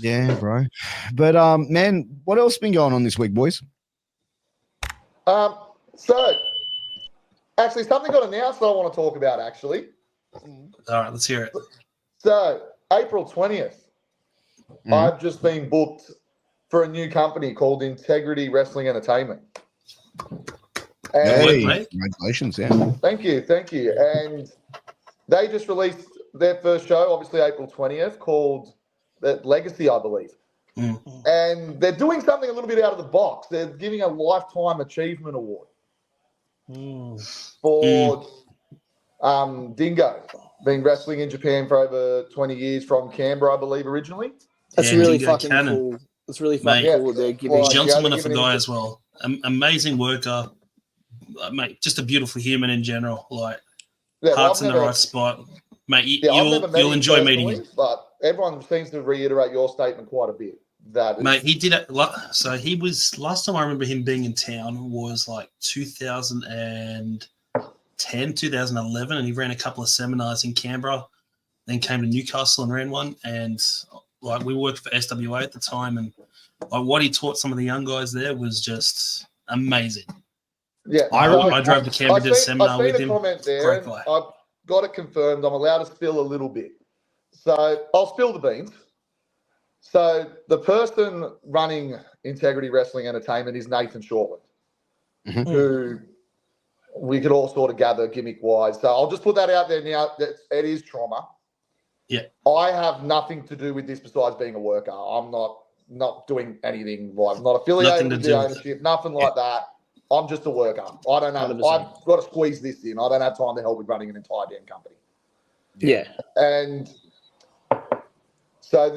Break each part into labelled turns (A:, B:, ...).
A: Yeah, bro. But man, what else been going on this week, boys?
B: So actually, something got announced that I want to talk about. Actually,
C: All right, let's hear it.
B: so April 20th, I've just been booked for a new company called Integrity Wrestling Entertainment. And
A: Hey,
C: mate.
A: congratulations! Yeah,
B: thank you. And they just released their first show, obviously April 20th, called Legacy, I believe. And they're doing something a little bit out of the box. They're giving a Lifetime Achievement Award for Dingo, been wrestling in Japan for over 20 years from Canberra, I believe, originally.
D: That's
C: Yeah,
D: really
C: Dingo
D: fucking
C: Cannon.
D: cool. That's really fucking
C: Mate,
D: cool. They're giving
B: well,
C: Gentleman
B: they're
C: of a
B: giving
C: guy
B: him-
C: as well. Amazing worker. Mate, just a beautiful human in general. Like,
B: Yeah, well,
C: heart's in the right spot. Mate,
B: I've never met
C: you'll
B: him
C: enjoy meeting
B: personally,
C: him.
B: but everyone seems to reiterate your statement quite a bit. That is,
C: Mate, he did it. So he was, last time I remember him being in town was like 2010, 2011, and he ran a couple of seminars in Canberra, then came to Newcastle and ran one. And like, we worked for SWA at the time, and like what he taught some of the young guys there was just amazing.
B: yeah.
C: I drove to Canberra, did a seminar
B: I've seen
C: with
B: a
C: him.
B: comment there,
C: Great
B: and
C: guy.
B: I've got it confirmed. I'm allowed to spill a little bit, so I'll spill the beans. So the person running Integrity Wrestling Entertainment is Nathan Shortland, who we could all sort of gather gimmick-wise. So I'll just put that out there now. That it is trauma.
C: Yeah.
B: I have nothing to do with this besides being a worker. I'm not doing anything. Like, I'm not affiliated with the ownership, nothing like that. I'm just a worker. I don't have.
D: 100%.
B: I've got to squeeze this in. I don't have time to help with running an entire damn company.
D: Yeah.
B: And so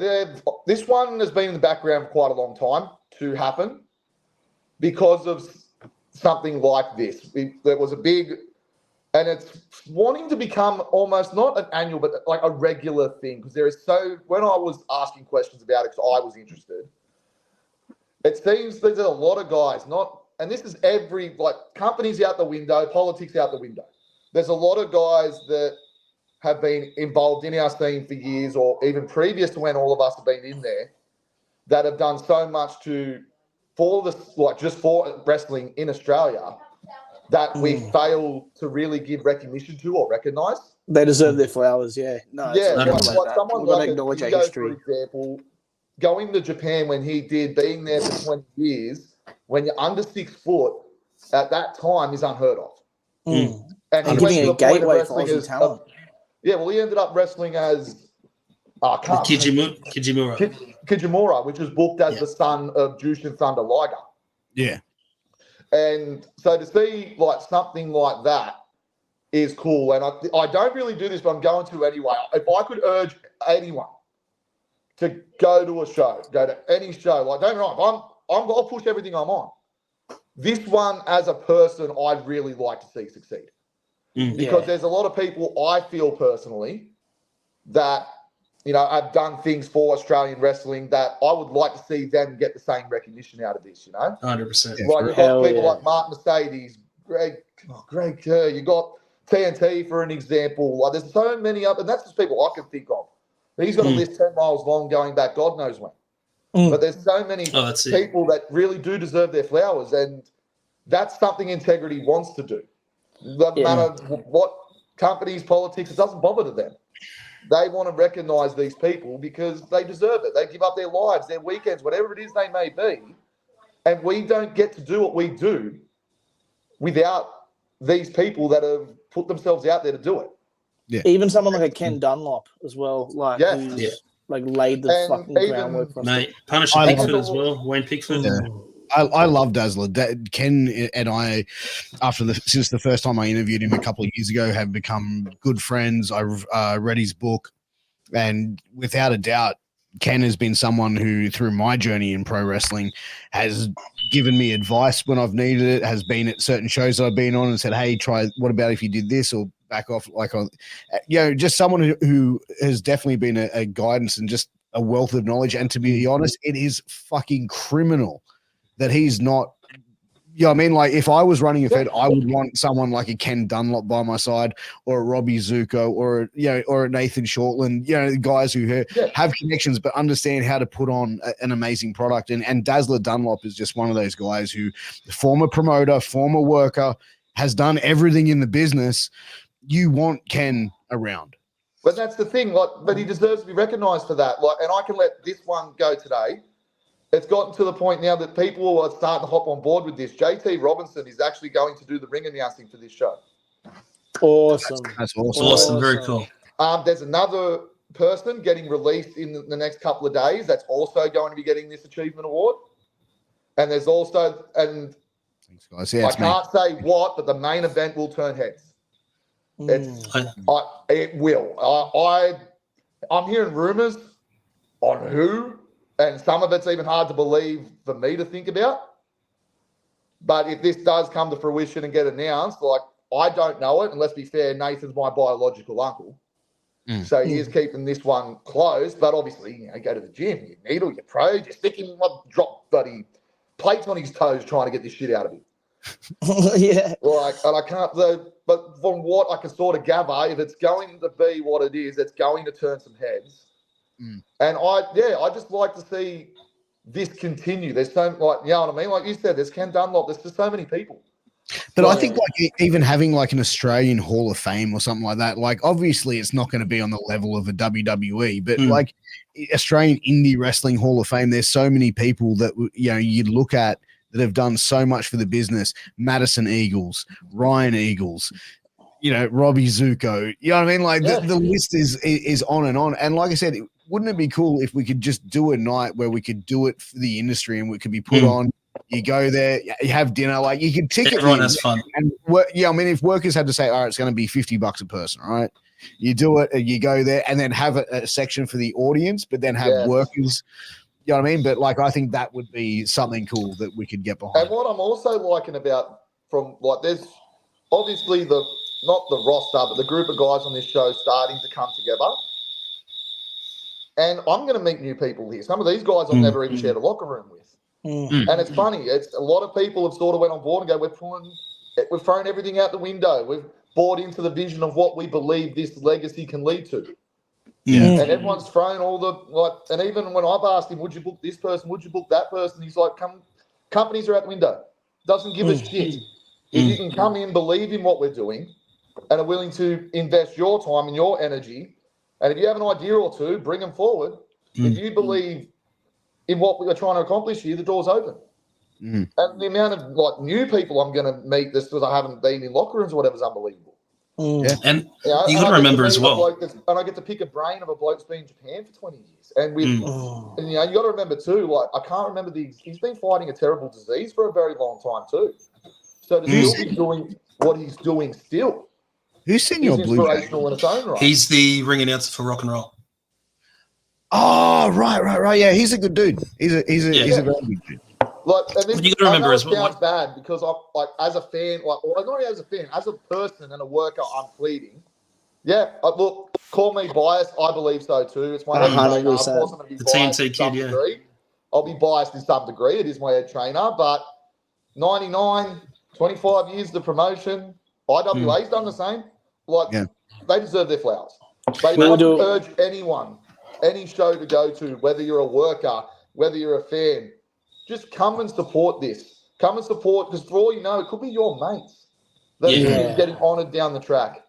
B: this one has been in the background for quite a long time to happen because of something like this. There was a big, and it's wanting to become almost not an annual, but like a regular thing, because there is when I was asking questions about it, because I was interested, it seems there's a lot of guys, and this is companies out the window, politics out the window. There's a lot of guys that have been involved in our scene for years, or even previous to when all of us have been in there, that have done so much for wrestling in Australia that we fail to really give recognition to or recognise.
D: They deserve their flowers, yeah. No,
B: Yeah,
D: it's
B: like someone
D: we've got to
B: like
D: acknowledge our
B: Dingo,
D: history.
B: for example, going to Japan when he did, being there for 20 years, when you're under 6 foot, at that time is unheard of. And he
D: giving
B: went
D: a
B: to the point of
D: gateway for
B: wrestling
D: Aussie talent.
B: he ended up wrestling as Kijimura, which was booked as the son of Jushin Thunder Liger.
A: yeah.
B: And so to see like something like that is cool. And I don't really do this, but I'm going to anyway. If I could urge anyone to go to a show, go to any show, like don't get me wrong, I'll push everything I'm on. This one, as a person, I'd really like to see succeed. Because there's a lot of people I feel personally that, have done things for Australian wrestling that I would like to see them get the same recognition out of this,
C: 100%.
B: Like, you've got people like Mark Mercedes, Greg Kerr, you got TNT for an example. Like, there's so many other, and that's just people I can think of. He's got a list 10 miles long going back God knows when. But there's so many people that really do deserve their flowers, and that's something Integrity wants to do. Doesn't matter what companies, politics, it doesn't bother to them. They want to recognise these people because they deserve it. They give up their lives, their weekends, whatever it is they may be. And we don't get to do what we do without these people that have put themselves out there to do it.
A: Yeah.
D: Even someone like a Ken Dunlop as well, who's laid the fucking groundwork for us.
C: Mate, Punisher Pickford as well, Wayne Pickford.
A: Yeah. I love Dazzler. Ken and I, since the first time I interviewed him a couple of years ago, have become good friends. I read his book, and without a doubt, Ken has been someone who, through my journey in pro wrestling, has given me advice when I've needed it, has been at certain shows that I've been on and said, hey, what about if you did this, or back off, just someone who has definitely been a guidance and just a wealth of knowledge. And to be honest, it is fucking criminal that he's not Yeah, I mean, like if I was running a Fed, I would want someone like a Ken Dunlop by my side, or a Robbie Zuko, or or a Nathan Shortland. Guys who have connections but understand how to put on an amazing product. And Dazzler Dunlop is just one of those guys who, former promoter, former worker, has done everything in the business. You want Ken around.
B: But that's the thing. But he deserves to be recognised for that. And I can let this one go today. It's gotten to the point now that people are starting to hop on board with this. JT Robinson is actually going to do the ring announcing for this show.
D: Awesome.
A: That's awesome.
C: Awesome. Very cool.
B: There's another person getting released in the next couple of days that's also going to be getting this achievement award. And there's also, and
A: thanks, guys. Yeah,
B: I can't say what, but the main event will turn heads. It will. I'm hearing rumors on who. And some of it's even hard to believe for me to think about. But if this does come to fruition and get announced, I don't know it. And let's be fair, Nathan's my biological uncle. So he is keeping this one closed. But obviously, go to the gym, you needle, you're pro, you're sticking, drop bloody plates on his toes trying to get this shit out of him.
D: Yeah.
B: And I can't, but from what I can sort of gather, if it's going to be what it is, it's going to turn some heads. And I just like to see this continue. There's so you know what I mean? Like you said, there's Ken Dunlop. There's just so many people.
A: But I think even having an Australian Hall of Fame or something like that, obviously it's not going to be on the level of a WWE, but Australian Indie Wrestling Hall of Fame, there's so many people that you look at that have done so much for the business. Madison Eagles, Ryan Eagles, Robbie Zuko. You know what I mean? The list is on and on. And like I said, wouldn't it be cool if we could just do a night where we could do it for the industry and we could be put on? You go there, you have dinner, you could ticket.
C: Everyone has fun.
A: And if workers had to say, all right, it's going to be $50 a person, all right? You do it, and you go there, and then have a section for the audience, but then have workers. You know what I mean? But I think that would be something cool that we could get behind.
B: And what I'm also liking about there's obviously not the roster, but the group of guys on this show starting to come together. And I'm going to meet new people here. Some of these guys I've never even shared a locker room with. And it's funny. It's a lot of people have sort of went on board and go, we've thrown everything out the window. We've bought into the vision of what we believe this legacy can lead to. Yeah. And everyone's thrown all the and even when I've asked him, would you book this person? Would you book that person? He's like, companies are out the window. Doesn't give a shit. If you can come in, believe in what we're doing, and are willing to invest your time and your energy. And if you have an idea or two, bring them forward. If you believe in what we are trying to accomplish here, the door's open. And the amount of new people I'm going to meet this because I haven't been in locker rooms or whatever is unbelievable.
C: And you got to remember as well.
B: And I get to pick a brain of a bloke who's been in Japan for 20 years. And you got to remember too, I can't remember he's been fighting a terrible disease for a very long time too. So to still be doing what he's doing still.
A: Who's Senor Blue?
B: Inspirational in its own right.
C: He's the ring announcer for Rock and Roll.
A: Oh, right. Yeah, he's a good dude. He's a very good dude.
B: And
C: you got to remember as well.
B: It sounds bad because as a fan, not only as a fan, as a person and a worker, I'm pleading. Yeah, look, call me biased. I believe so too. It's my head trainer. Of course, I'm going to be biased to some degree. I'll be biased in some degree. It is my head trainer, but 99, 25 years of promotion. IWA's done the same. They deserve their flowers. They must urge anyone, any show to go to, whether you're a worker, whether you're a fan, just come and support this. Come and support, because for all you know, it could be your mates that are getting honoured down the track.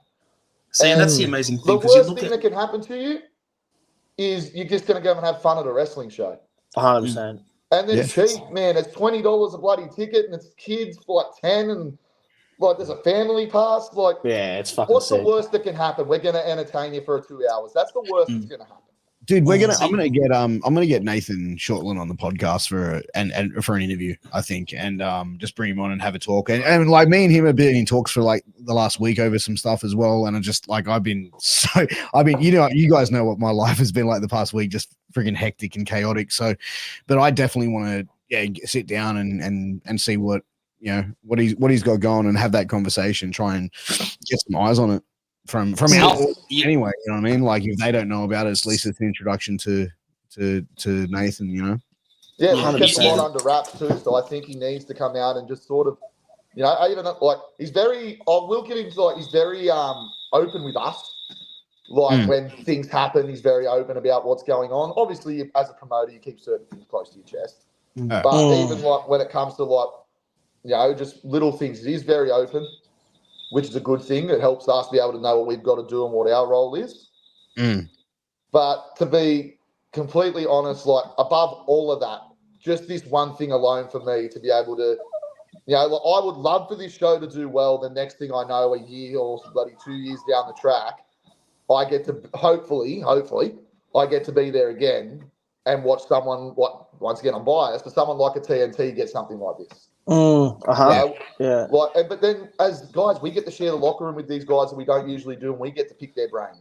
C: See, and that's the amazing thing.
B: The worst thing that can happen to you is you're just going to go and have fun at a wrestling show.
D: 100%.
B: And it's cheap, man. It's $20 a bloody ticket, and it's kids for 10, and there's a family pass.
D: It's fucking
B: what's
D: sick.
B: the worst that can happen? We're going to entertain you for 2 hours. That's the worst that's going to happen.
A: Dude, I'm gonna get Nathan Shortland on the podcast for an interview, I think, and just bring him on and have a talk. And me and him have been in talks for the last week over some stuff as well. And I just you guys know what my life has been like the past week, just freaking hectic and chaotic. So, but I definitely want to sit down and see what he's got going and have that conversation, try and get some eyes on it. From our anyway, you know what I mean? If they don't know about it, at least it's an introduction to Nathan,
B: Yeah, he's
D: 100%.
B: kept a lot under wraps too, so I think he needs to come out and just sort of, even like he's very. I will give him like he's very open with us. Like when things happen, he's very open about what's going on. Obviously, as a promoter, you keep certain things close to your chest. But even like when it comes to like, just little things, he's very open, which is a good thing. It helps us be able to know what we've got to do and what our role is. But to be completely honest, like above all of that, just this one thing alone for me to be able to, like, I would love for this show to do well. The next thing I know, a year or bloody 2 years down the track, I get to hopefully, I get to be there again and watch someone. Once again, I'm biased, but someone like a TNT get something like this.
D: Yeah.
B: Like, but then as guys, we get to share the locker room with these guys that we don't usually do, and we get to pick their brain.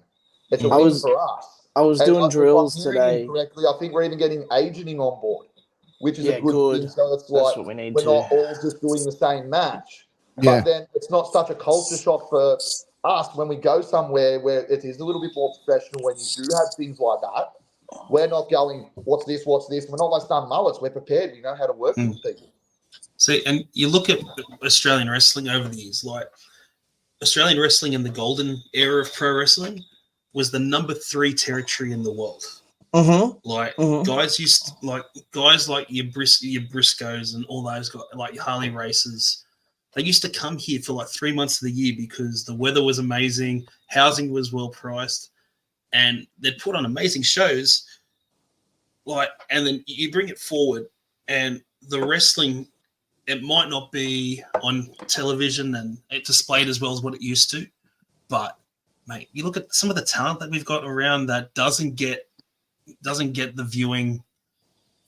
B: It's a win for us.
D: I was doing drills today.
B: Correctly, I think we're even getting agenting on board, which is a good thing. So it's
D: like what we need
B: we're not all just doing the same match. But then it's not such a culture shock for us when we go somewhere where it is a little bit more professional. When you do have things like that, we're not going, what's this? We're not like some mullets. We're prepared. We know how to work with people.
C: See, and you look at Australian wrestling over the years, like Australian wrestling in the golden era of pro wrestling was the number 3 territory in the world. Guys like your Briscoes and all those guys, like your Harley Racers, they used to come here for like 3 months of the year because the weather was amazing, housing was well priced, and they'd put on amazing shows. And then you bring it forward, and the wrestling, it might not be on television and it displayed as well as what it used to, but mate, you look at some of the talent that we've got around that doesn't get the viewing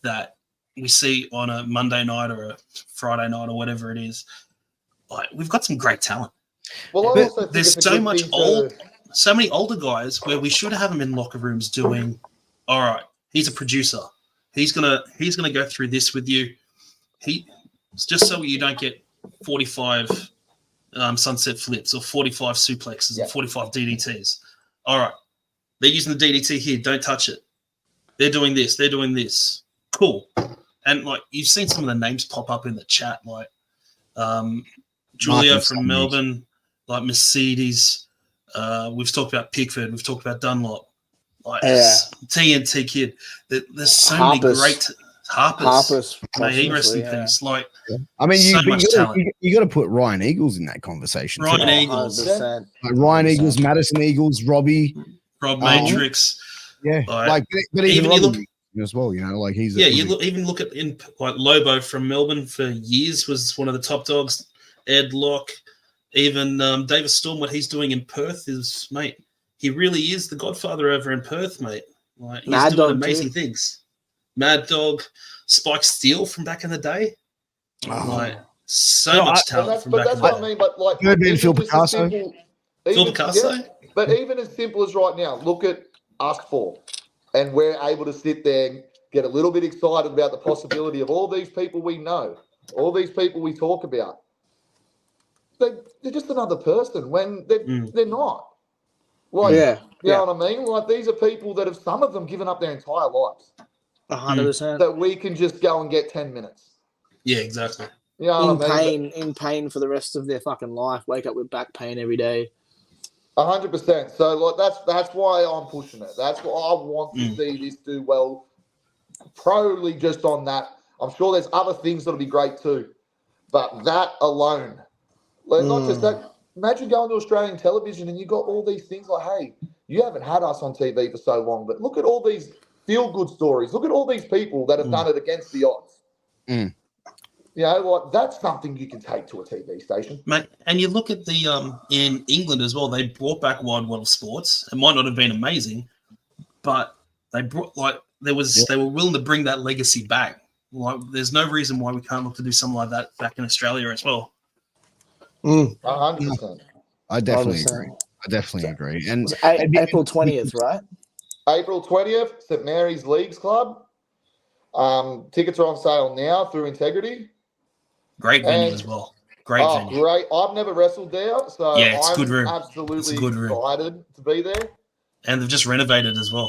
C: that we see on a Monday night or a Friday night or whatever it is. Like, we've got some great talent.
B: Well,
C: there's so many older guys where we should have them in locker rooms doing, all right, he's a producer. He's gonna go through this with you. It's just so you don't get 45 sunset flips or 45 suplexes or 45 DDTs. All right, they're using the DDT here. Don't touch it. They're doing this. They're doing this. Cool. And like, you've seen some of the names pop up in the chat, like Julia
A: Martin
C: from Melbourne, like Mercedes. We've talked about Pickford. We've talked about Dunlop. Like TNT Kid. There's so many great Harpers. May he rest in peace. Like,
A: I mean,
C: so much talent.
A: You got to put Ryan Eagles in that conversation.
C: Ryan Eagles,
A: like Ryan Eagles, Madison Eagles, Rob
C: Matrix.
A: But even Robbie as well. Like he's
C: even look at like Lobo from Melbourne for years was one of the top dogs. Ed Locke, even David Storm, what he's doing in Perth is, mate, he really is the godfather over in Perth, mate. Like, he's doing amazing things. Mad Dog, Spike Steele from back in the day. So much talent from back in the day.
B: That's what I mean. But like,
A: Phil Picasso.
C: Phil Picasso.
B: Yeah, but even as simple as right now, look at us 4, and we're able to sit there and get a little bit excited about the possibility of all these people we know, all these people we talk about. They're just another person when they're not. Like, you know what I mean? Like, these are people that have, some of them, given up their entire lives.
D: 100%.
B: That we can just go and get 10 minutes.
C: Yeah, exactly.
B: You know what I mean?
D: In pain for the rest of their fucking life. Wake up with back pain every day.
B: 100%. So, like, that's why I'm pushing it. That's why I want to see this do well. Probably just on that. I'm sure there's other things that'll be great too. But that alone, like, not just that. Imagine going to Australian television and you got all these things like, hey, you haven't had us on TV for so long, but look at all these feel-good stories. Look at all these people that have done it against the odds. Like, that's something you can take to a TV station.
C: Mate, and you look at the in England as well, they brought back Wide World of Sports. It might not have been amazing, but they brought, like, they were willing to bring that legacy back. Like, there's no reason why we can't look to do something like that back in Australia as well.
B: 100%.
A: I definitely agree. And
D: April 20th, right?
B: April 20th, St. Mary's Leagues Club. Tickets are on sale now through Integrity.
C: Great venue as well. Great venue.
B: Great. I've never wrestled there, so
C: it's a good room.
B: Absolutely excited to be there.
C: And they've just renovated as well.